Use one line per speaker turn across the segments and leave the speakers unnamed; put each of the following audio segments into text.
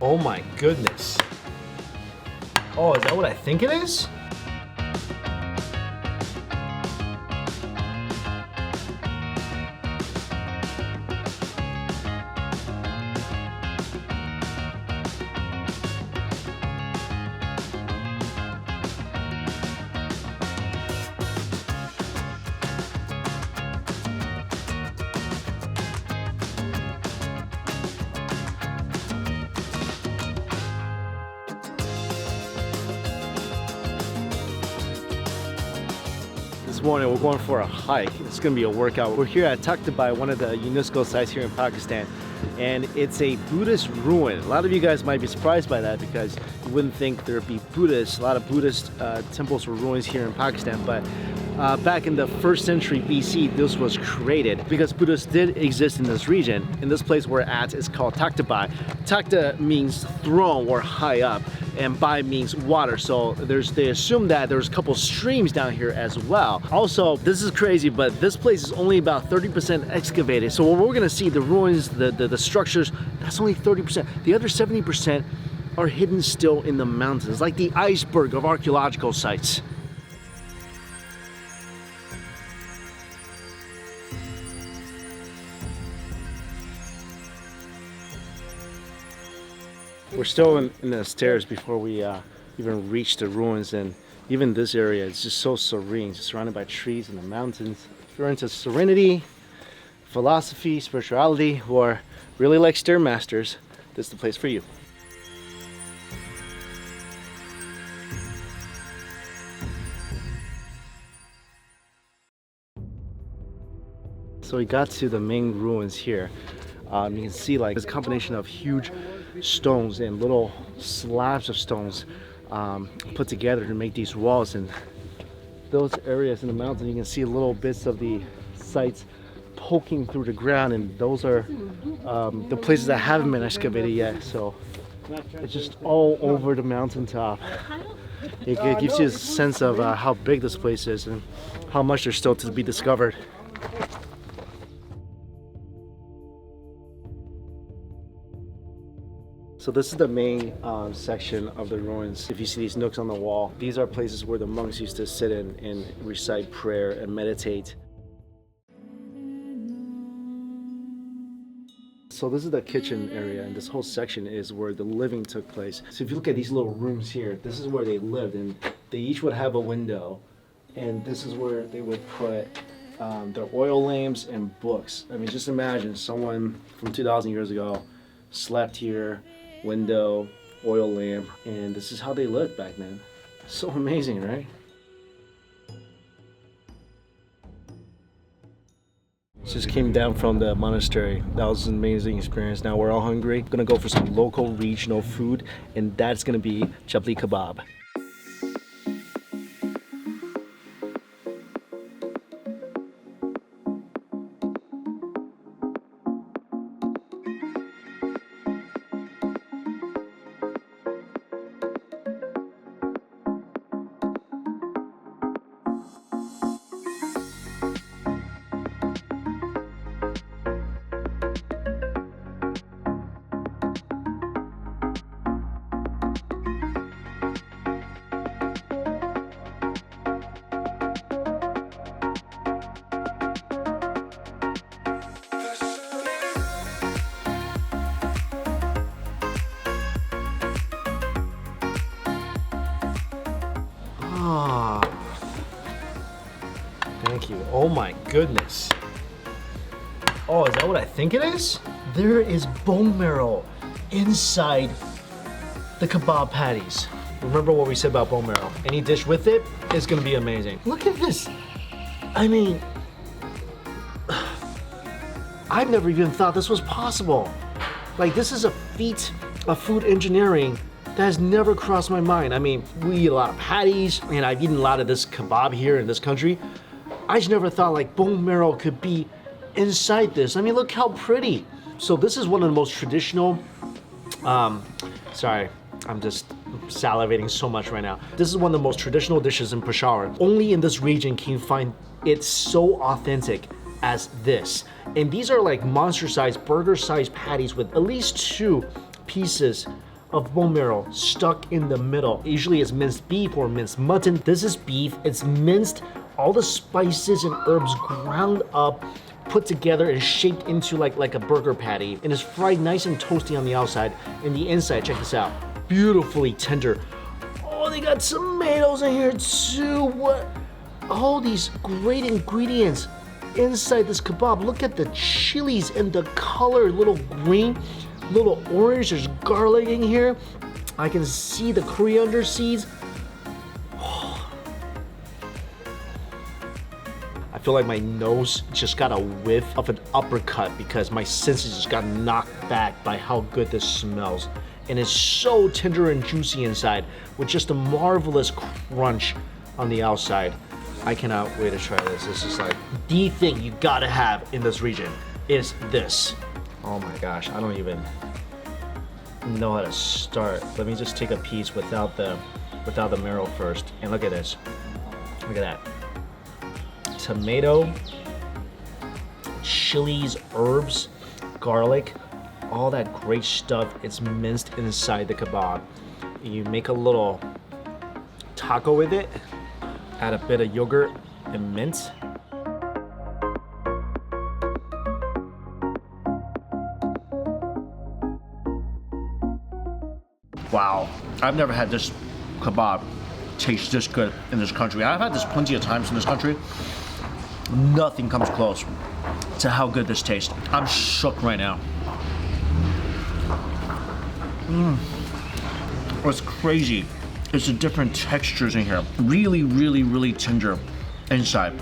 Oh my goodness. Oh, is that what I think it is? This morning we're going for a hike. It's gonna be a workout. We're here at Takht-i-Bahi, one of the UNESCO sites here in Pakistan, and it's a Buddhist ruin. A lot of you guys might be surprised by that because you wouldn't think there'd be Buddhists. A lot of Buddhist temples or ruins here in Pakistan, but back in the 1st century BC, this was created because Buddhists did exist in this region. In this place we're at is called Takht-i-Bahi. Takht means throne or high up, and Bahi means water. So they assume that there's a couple streams down here as well. Also, this is crazy, but this place is only about 30% excavated. So what we're gonna see, the ruins, the structures, that's only 30%. The other 70% are hidden still in the mountains, like the iceberg of archaeological sites. We're still in the stairs before we even reach the ruins, and even this area is just so serene, just surrounded by trees and the mountains. If you're into serenity, philosophy, spirituality, or really like Stairmasters, this is the place for you. So we got to the Ming Ruins here. You can see like this combination of huge stones and little slabs of stones put together to make these walls, and those areas in the mountain you can see little bits of the sites poking through the ground, and those are the places that haven't been excavated yet. So it's just all over the mountaintop. It gives you a sense of how big this place is and how much there's still to be discovered. So this is the main section of the ruins. If you see these nooks on the wall, these are places where the monks used to sit in and recite prayer and meditate. So this is the kitchen area, and this whole section is where the living took place. So if you look at these little rooms here, this is where they lived, and they each would have a window, and this is where they would put their oil lamps and books. I mean, just imagine someone from 2,000 years ago slept here, window, oil lamp, and this is how they lived back then. So amazing, right? Just came down from the monastery. That was an amazing experience. Now we're all hungry. Gonna go for some local regional food, and that's gonna be chapli kebab. Thank you. Oh my goodness. Oh, is that what I think it is? There is bone marrow inside the kebab patties. Remember what we said about bone marrow. Any dish with it is gonna be amazing. Look at this. I mean, I've never even thought this was possible. Like, this is a feat of food engineering that has never crossed my mind. I mean, we eat a lot of patties, and I've eaten a lot of this kebab here in this country. I just never thought like bone marrow could be inside this. I mean, look how pretty. So this is one of the most traditional, sorry, I'm just salivating so much right now. This is one of the most traditional dishes in Peshawar. Only in this region can you find it so authentic as this. And these are like monster-sized, burger-sized patties with at least 2 pieces of bone marrow stuck in the middle. Usually it's minced beef or minced mutton. This is beef. It's minced, all the spices and herbs ground up, put together and shaped into like a burger patty, and it's fried nice and toasty on the outside, and the inside, check this out, beautifully tender. Oh, they got tomatoes in here too. What? All these great ingredients inside this kebab. Look at the chilies and the color, little green, little orange. There's garlic in here. I can see the coriander seeds. I feel like my nose just got a whiff of an uppercut because my senses just got knocked back by how good this smells. And it's so tender and juicy inside with just a marvelous crunch on the outside. I cannot wait to try this. This is like the thing you gotta have in this region is this. Oh my gosh, I don't even know how to start. Let me just take a piece without the marrow first. And look at this. Look at that. Tomato, chilies, herbs, garlic, all that great stuff. It's minced inside the kebab. You make a little taco with it, add a bit of yogurt and mint. Wow, I've never had this kebab taste this good in this country. I've had this plenty of times in this country. Nothing comes close to how good this tastes. I'm shook right now. What's crazy is the different textures in here. Really, really, really tender inside.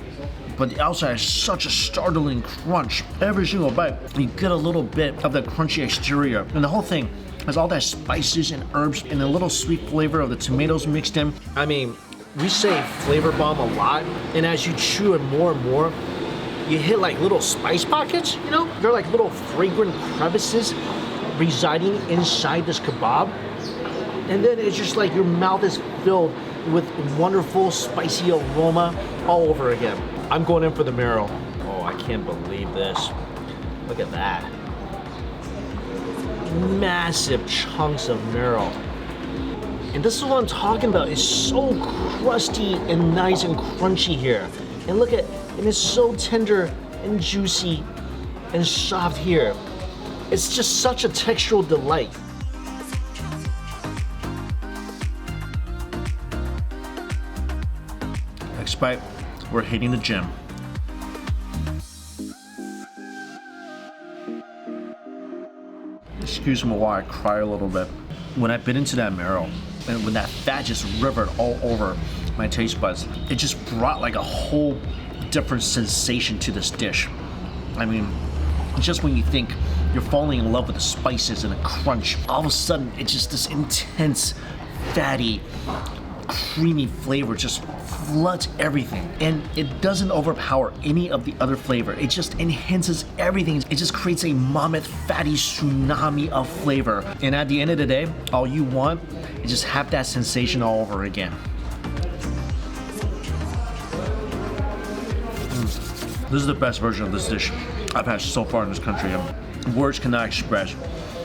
But the outside is such a startling crunch. Every single bite, you get a little bit of the crunchy exterior. And the whole thing has all that spices and herbs and a little sweet flavor of the tomatoes mixed in. I mean, we say flavor bomb a lot, and as you chew it more and more, you hit like little spice pockets, you know? They're like little fragrant crevices residing inside this kebab. And then it's just like your mouth is filled with wonderful spicy aroma all over again. I'm going in for the marrow. Oh, I can't believe this. Look at that. Massive chunks of marrow. And this is what I'm talking about. It's so crusty and nice and crunchy here. And look at, and it's so tender and juicy and soft here. It's just such a textural delight. Next bite, we're hitting the gym. Excuse me while I cry a little bit. When I bit into that marrow, and when that fat just rivered all over my taste buds, it just brought like a whole different sensation to this dish. I mean, just when you think you're falling in love with the spices and the crunch, all of a sudden it's just this intense, fatty, creamy flavor just floods everything, and it doesn't overpower any of the other flavor. It just enhances everything. It just creates a mammoth fatty tsunami of flavor, and at the end of the day, all you want is just have that sensation all over again. This is the best version of this dish I've had so far in this country. Words cannot express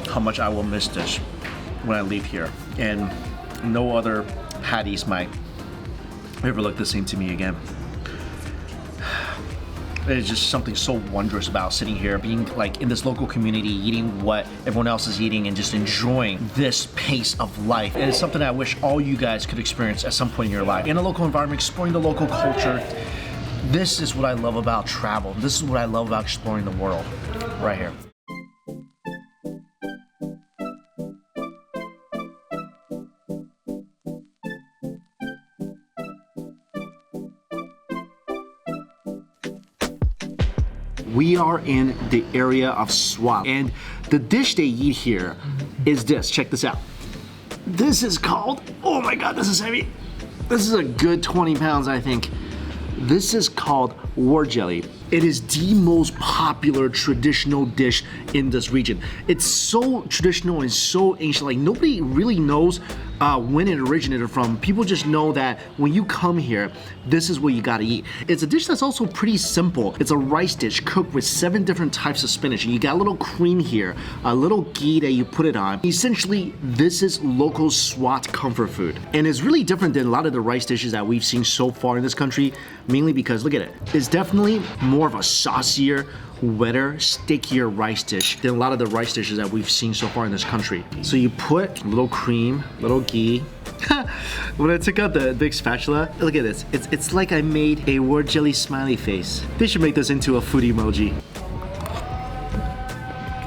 how much I will miss this when I leave here, and no other patties might ever look the same to me again. It's just something so wondrous about sitting here, being like in this local community, eating what everyone else is eating and just enjoying this pace of life. And it's something I wish all you guys could experience at some point in your life. In a local environment, exploring the local culture. This is what I love about travel. This is what I love about exploring the world, right here. We are in the area of swap, and the dish they eat here is this. Check this out. This is called, oh my God, this is heavy. This is a good 20 pounds, I think. This is called wort jelly. It is the most popular traditional dish in this region. It's so traditional and so ancient, like nobody really knows when it originated from. People just know that when you come here, this is what you gotta eat. It's a dish that's also pretty simple. It's a rice dish cooked with 7 different types of spinach. You got a little cream here, a little ghee that you put it on. Essentially, this is local SWAT comfort food. And it's really different than a lot of the rice dishes that we've seen so far in this country, mainly because, look at it, it's definitely more of a saucier, wetter, stickier rice dish than a lot of the rice dishes that we've seen so far in this country. So you put a little cream, little ghee. When I took out the big spatula, look at this. It's like I made a word jelly smiley face. They should make this into a food emoji.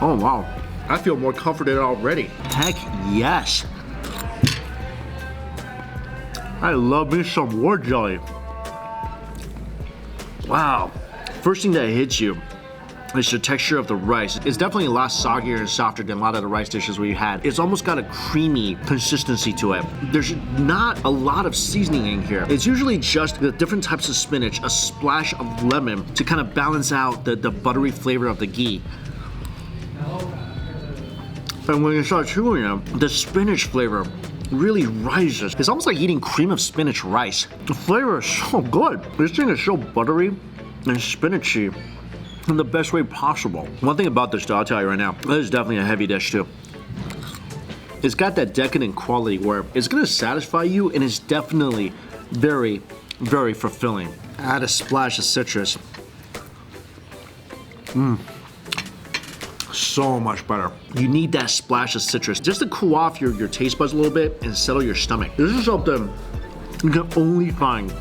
Oh wow, I feel more comforted already. Heck yes. I love me some word jelly. Wow. First thing that hits you is the texture of the rice. It's definitely a lot soggier and softer than a lot of the rice dishes we had. It's almost got a creamy consistency to it. There's not a lot of seasoning in here. It's usually just the different types of spinach, a splash of lemon to kind of balance out the buttery flavor of the ghee. And when you start chewing it, the spinach flavor really rises. It's almost like eating cream of spinach rice. The flavor is so good. This thing is so buttery and spinachy in the best way possible. One thing about this, though, I'll tell you right now, this is definitely a heavy dish too. It's got that decadent quality where it's gonna satisfy you, and it's definitely very, very fulfilling. Add a splash of citrus. So much better. You need that splash of citrus just to cool off your taste buds a little bit and settle your stomach. This is something you can only find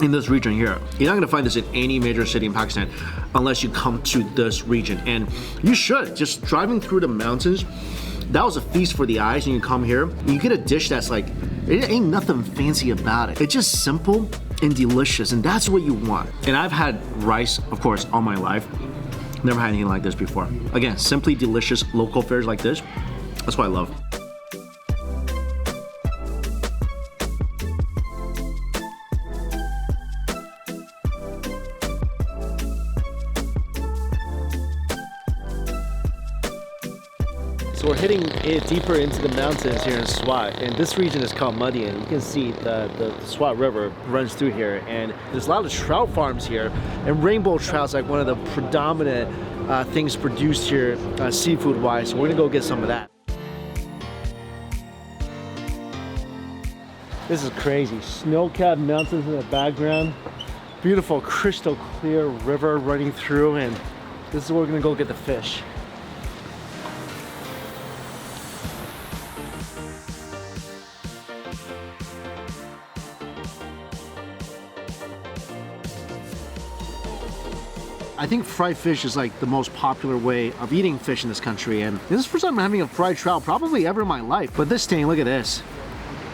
in this region here. You're not gonna find this in any major city in Pakistan unless you come to this region, and you should. Just driving through the mountains, that was a feast for the eyes, and you come here, you get a dish that's like, it ain't nothing fancy about it. It's just simple and delicious, and that's what you want. And I've had rice, of course, all my life. Never had anything like this before. Again, simply delicious local fares like this. That's what I love. So we're heading deeper into the mountains here in Swat, and this region is called Muddy, and you can see the Swat River runs through here, and there's a lot of trout farms here, and rainbow trout's like one of the predominant things produced here seafood wise, so we're gonna go get some of that. This is crazy. Snow-capped mountains in the background, beautiful crystal clear river running through, and this is where we're gonna go get the fish. I think fried fish is like the most popular way of eating fish in this country, and this is the first time I'm having a fried trout probably ever in my life. But this thing, look at this.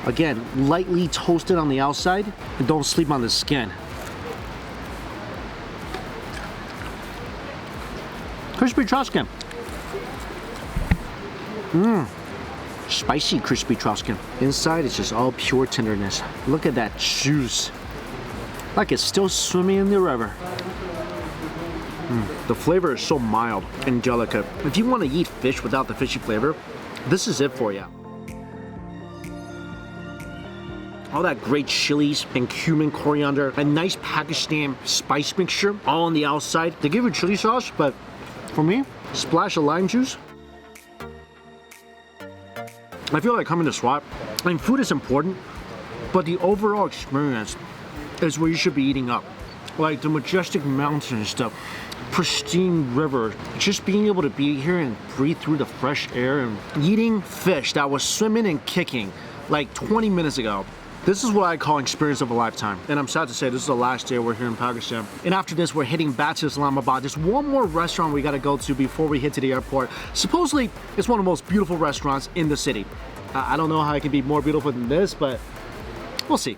Again, lightly toasted on the outside, and don't sleep on the skin. Crispy trout skin. Spicy crispy trout skin. Inside it's just all pure tenderness. Look at that juice. Like it's still swimming in the river. The flavor is so mild and delicate. If you want to eat fish without the fishy flavor, this is it for you. All that great chilies and cumin, coriander, a nice Pakistan spice mixture all on the outside. They give you chili sauce, but for me, splash of lime juice. I feel like coming to Swat, I mean, food is important, but the overall experience is where you should be eating up. Like the majestic mountains, the pristine river, just being able to be here and breathe through the fresh air and eating fish that was swimming and kicking like 20 minutes ago. This is what I call experience of a lifetime. And I'm sad to say this is the last day we're here in Pakistan. And after this, we're heading back to Islamabad. There's one more restaurant we gotta go to before we head to the airport. Supposedly, it's one of the most beautiful restaurants in the city. I don't know how it can be more beautiful than this, but we'll see.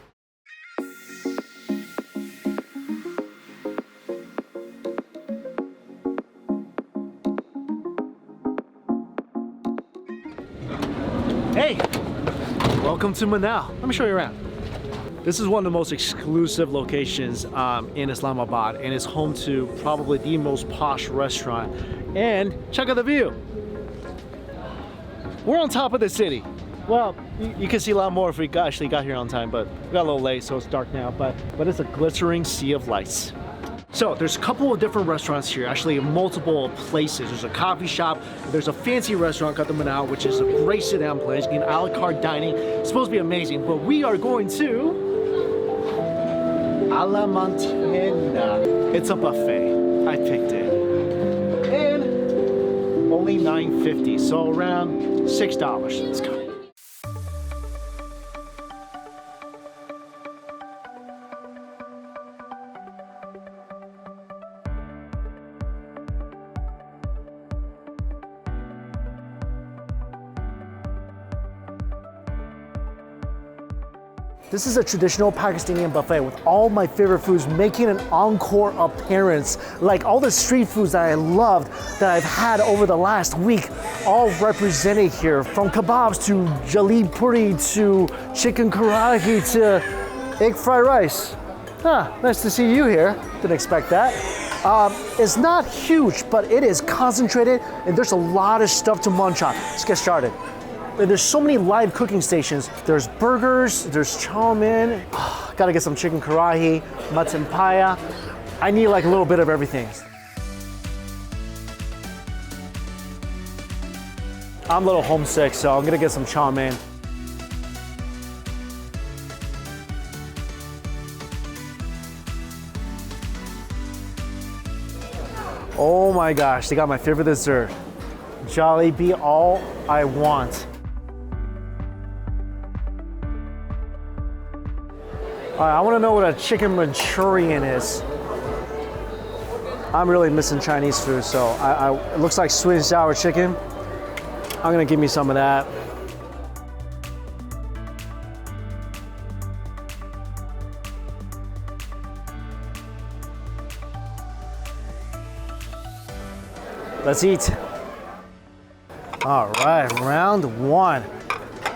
Hey, welcome to Manal. Let me show you around. This is one of the most exclusive locations in Islamabad, and it's home to probably the most posh restaurant. And check out the view. We're on top of the city. Well, you can see a lot more if we actually got here on time, but we got a little late, so it's dark now. But it's a glittering sea of lights. So there's a couple of different restaurants here, actually multiple places. There's a coffee shop, there's a fancy restaurant, Takht-i-Bahi, which is a great sit-down place, you can a la carte dining. It's supposed to be amazing, but we are going to A la Montana. It's a buffet. I picked it. And only $9.50, so around $6. Let's go. This is a traditional Pakistani buffet with all my favorite foods making an encore appearance. Like all the street foods that I loved that I've had over the last week, all represented here. From kababs to jaleb puri to chicken karahi to egg fried rice. Nice to see you here. Didn't expect that. It's not huge, but it is concentrated and there's a lot of stuff to munch on. Let's get started. There's so many live cooking stations. There's burgers, there's chow mein. Gotta get some chicken karahi, mutton paya. I need like a little bit of everything. I'm a little homesick, so I'm gonna get some chow mein. Oh my gosh, they got my favorite dessert. Jalebi, all I want. I want to know what a chicken Manchurian is. I'm really missing Chinese food, so it looks like sweet and sour chicken. I'm gonna give me some of that. Let's eat. All right, round one.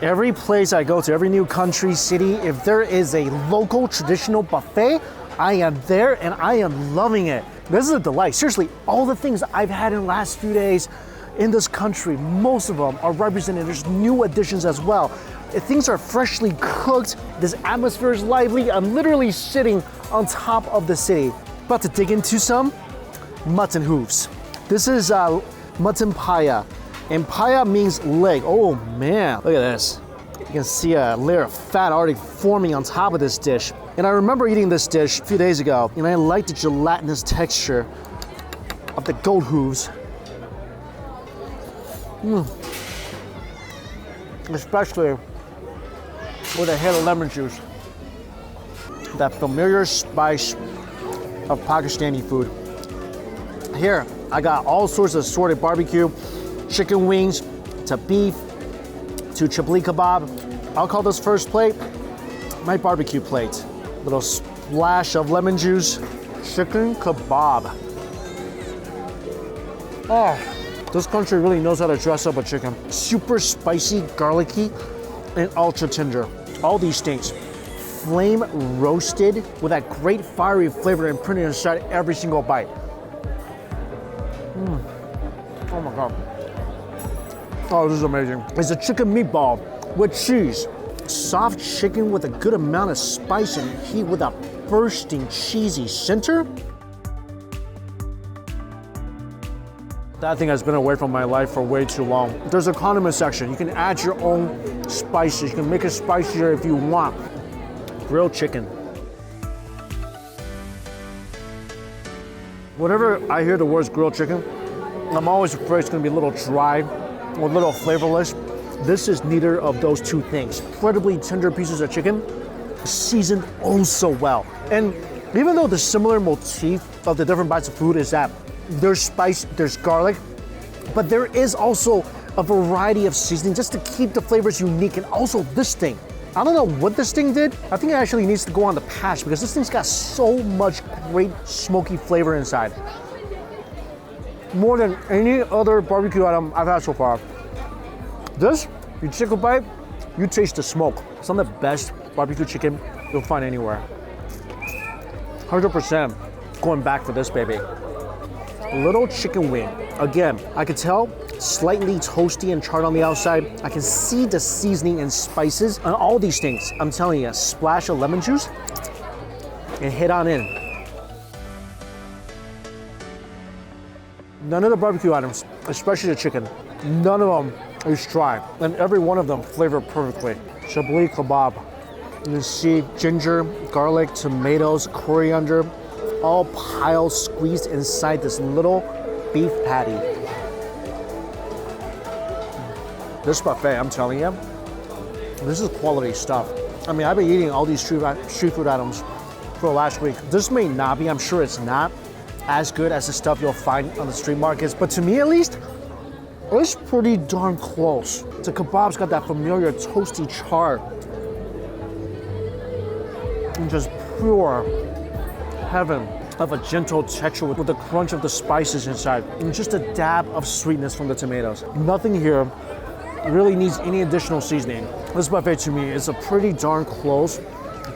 Every place I go to, every new country, city, if there is a local traditional buffet, I am there and I am loving it. This is a delight. Seriously, all the things I've had in the last few days in this country, most of them are represented. There's new additions as well. If things are freshly cooked, this atmosphere is lively. I'm literally sitting on top of the city. About to dig into some mutton hooves. This is mutton paya. And paya means leg. Oh man, look at this. You can see a layer of fat already forming on top of this dish. And I remember eating this dish a few days ago, and I like the gelatinous texture of the goat hooves. Especially with a hit of lemon juice. That familiar spice of Pakistani food. Here, I got all sorts of assorted barbecue, chicken wings, to beef, to chibli kebab. I'll call this first plate my barbecue plate. Little splash of lemon juice, chicken kebab. Oh, this country really knows how to dress up a chicken. Super spicy, garlicky, and ultra tender. All these things, flame roasted with that great fiery flavor imprinted inside every single bite. Oh my God. Oh, this is amazing. It's a chicken meatball with cheese. Soft chicken with a good amount of spice and heat with a bursting cheesy center. That thing has been away from my life for way too long. There's a condiment section. You can add your own spices. You can make it spicier if you want. Grilled chicken. Whenever I hear the words grilled chicken, I'm always afraid it's gonna be a little dry or a little flavorless. This is neither of those two things. Incredibly tender pieces of chicken, seasoned oh so well. And even though the similar motif of the different bites of food is that there's spice, there's garlic, but there is also a variety of seasoning just to keep the flavors unique. And also this thing, I don't know what this thing did. I think it actually needs to go on the patch because this thing's got so much great smoky flavor inside. More than any other barbecue item I've had so far. This, you take a bite, you taste the smoke. Some of the best barbecue chicken you'll find anywhere. 100% going back for this baby. Little chicken wing. Again, I could tell
slightly toasty and charred on the outside. I can see the seasoning and spices and all these things. I'm telling you, a splash of lemon juice and hit on in. None of the barbecue items, especially the chicken, none of them is dry, and every one of them flavored perfectly. Chablis kebab. You see ginger, garlic, tomatoes, coriander, all piled, squeezed inside this little beef patty. This buffet, I'm telling you, this is quality stuff. I mean, I've been eating all these street food items for the last week. This may not be, I'm sure it's not as good as the stuff you'll find on the street markets, but to me at least, it's pretty darn close. The kebab's got that familiar toasty char and just pure heaven of a gentle texture with the crunch of the spices inside and just a dab of sweetness from the tomatoes. Nothing here really needs any additional seasoning. This buffet to me is a pretty darn close,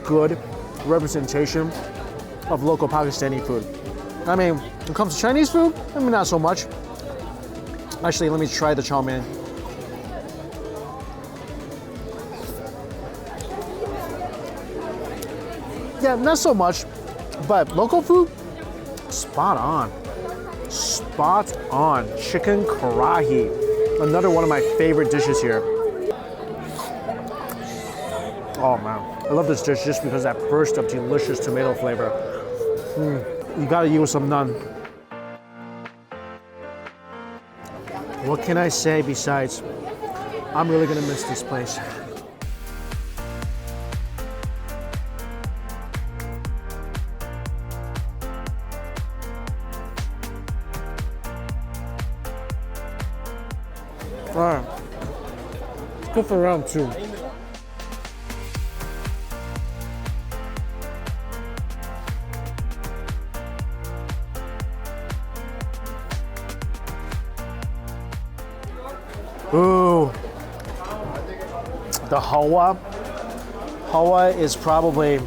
good representation of local Pakistani food. I mean, when it comes to Chinese food, I mean, not so much. Actually, let me try the chow mein. Yeah, not so much, but local food, spot on. Spot on. Chicken karahi, another one of my favorite dishes here. Oh man, I love this dish just because of that burst of delicious tomato flavor. You gotta use some naan. What can I say besides, I'm really gonna miss this place. All right, let's go for round two. Ooh, the hawa. Hawa is probably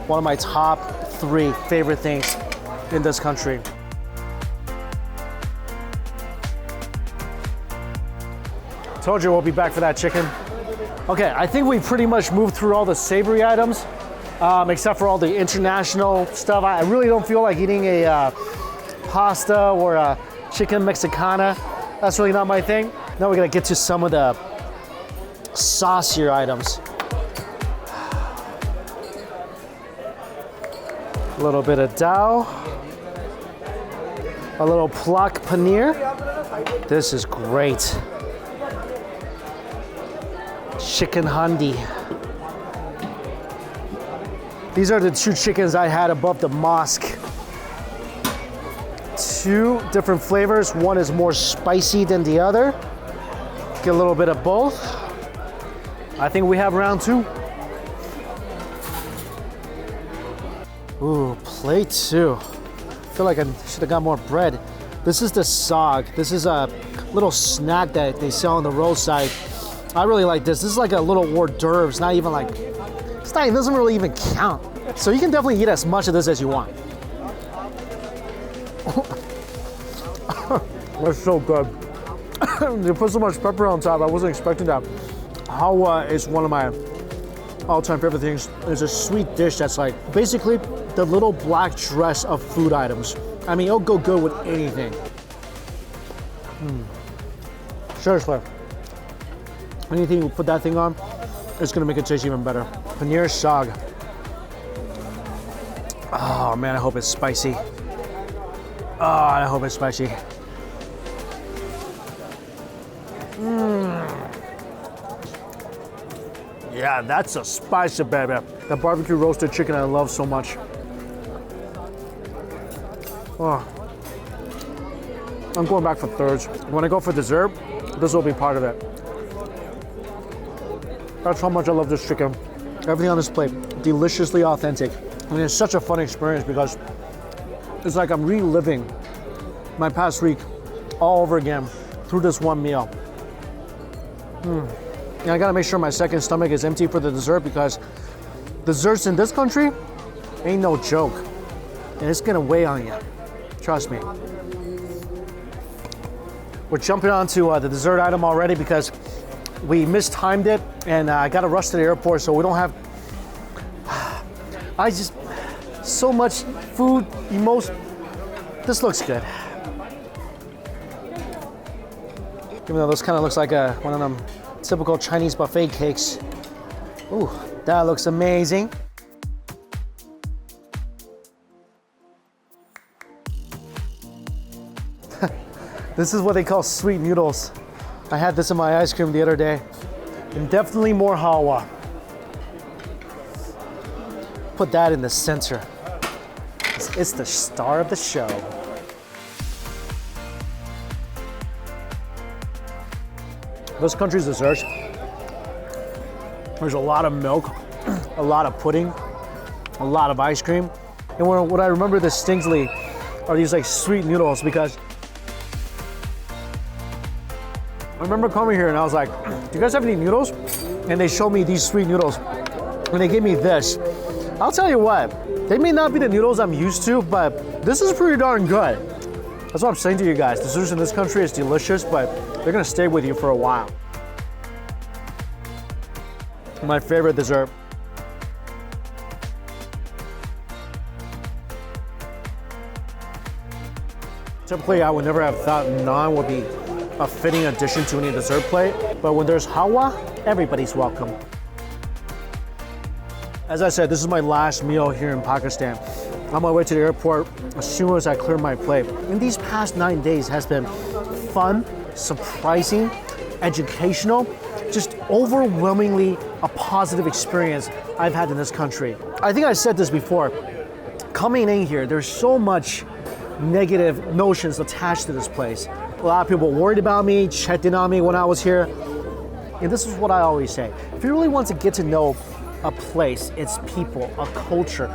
one of my top 3 favorite things in this country. Told you we'll be back for that chicken. Okay, I think we pretty much moved through all the savory items, except for all the international stuff. I really don't feel like eating a pasta or a chicken mexicana. That's really not my thing. Now we're gonna get to some of the saucier items. A little bit of dal, a little plak paneer. This is great. Chicken handi. These are the 2 chickens I had above the mosque. 2 different flavors. One is more spicy than the other. Get a little bit of both. I think we have round 2. Ooh, plate 2. I feel like I should have got more bread. This is the sag. This is a little snack that they sell on the roadside. I really like this. This is like a little hors d'oeuvre. Not even like, it doesn't really even count. So you can definitely eat as much of this as you want. That's so good. They put so much pepper on top. I wasn't expecting that. Hawa is one of my all-time favorite things. It's a sweet dish that's like basically the little black dress of food items. I mean, it'll go good with anything. Seriously. Anything you put that thing on, it's gonna make it taste even better. Paneer sag. Oh man, I hope it's spicy. Oh, I hope it's spicy. Yeah, that's a spicy baby. That barbecue roasted chicken I love so much. Oh. I'm going back for thirds. When I go for dessert, this will be part of it. That's how much I love this chicken. Everything on this plate, deliciously authentic. I mean, it's such a fun experience because it's like I'm reliving my past week all over again through this one meal. And I gotta make sure my second stomach is empty for the dessert because desserts in this country ain't no joke. And it's gonna weigh on you. Trust me. We're jumping on to the dessert item already because we mistimed it and I got to rush to the airport, so we don't have. So much food, This looks good. Even though this kind of looks like one of them typical Chinese buffet cakes. Ooh, that looks amazing. This is what they call sweet noodles. I had this in my ice cream the other day. And definitely more halwa. Put that in the center. It's the star of the show. This country's desserts. There's a lot of milk, a lot of pudding, a lot of ice cream. And what I remember distinctly are these like sweet noodles, because I remember coming here and I was like, do you guys have any noodles? And they showed me these sweet noodles and they gave me this. I'll tell you what, they may not be the noodles I'm used to, but this is pretty darn good. That's what I'm saying to you guys. Desserts in this country is delicious, but they're gonna stay with you for a while. My favorite dessert. Typically, I would never have thought naan would be a fitting addition to any dessert plate, but when there's halwa, everybody's welcome. As I said, this is my last meal here in Pakistan. On my way to the airport, as soon as I clear my plate. And these past 9 days has been fun, surprising, educational, just overwhelmingly a positive experience I've had in this country. I think I said this before. Coming in here, there's so much negative notions attached to this place. A lot of people worried about me, checked in on me when I was here. And this is what I always say. If you really want to get to know a place, its people, a culture,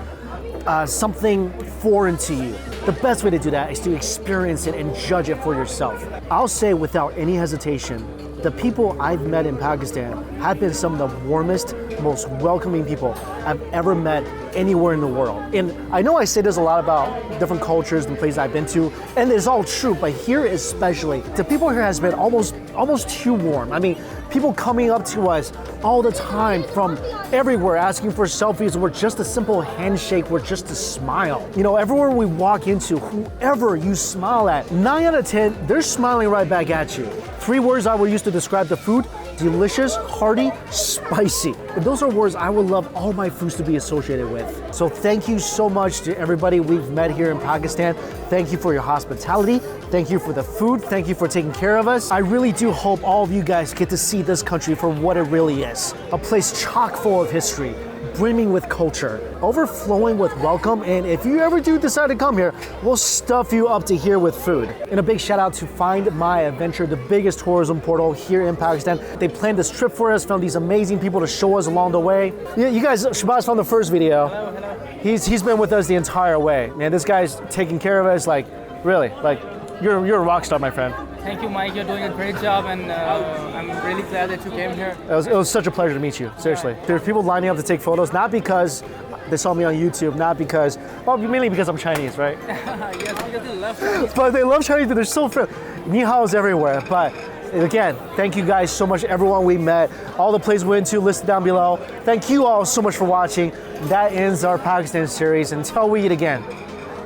something foreign to you, the best way to do that is to experience it and judge it for yourself. I'll say without any hesitation, the people I've met in Pakistan have been some of the warmest, most welcoming people I've ever met anywhere in the world. And I know I say this a lot about different cultures and places I've been to, and it's all true, but here especially, the people here has been almost too warm. I mean, people coming up to us all the time from everywhere asking for selfies or just a simple handshake or just a smile. You know, everywhere we walk into, whoever you smile at, 9 out of 10, they're smiling right back at you. 3 words I would use to describe the food: delicious, hearty, spicy. And those are words I would love all my foods to be associated with. So thank you so much to everybody we've met here in Pakistan. Thank you for your hospitality. Thank you for the food. Thank you for taking care of us. I really do hope all of you guys get to see this country for what it really is. A place chock full of history, brimming with culture, overflowing with welcome, and if you ever do decide to come here, we'll stuff you up to here with food. And a big shout out to Find My Adventure, the biggest tourism portal here in Pakistan. They planned this trip for us, found these amazing people to show us along the way. Yeah, you guys, Shabazz found the first video.
Hello.
He's been with us the entire way. Man, this guy's taking care of us, like, really, like, you're a rock star, my friend.
Thank you, Mike. You're doing a great job, and I'm really glad that you came here.
It was such a pleasure to meet you, seriously. There's people lining up to take photos, not because they saw me on YouTube, not because, well, mainly because I'm Chinese, right?
Yes, because they love Chinese.
But they love Chinese, they're so friendly. Ni hao's everywhere, but again, thank you guys so much, everyone we met, all the places we went to, listed down below. Thank you all so much for watching. That ends our Pakistan series. Until we eat again,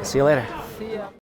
see you later.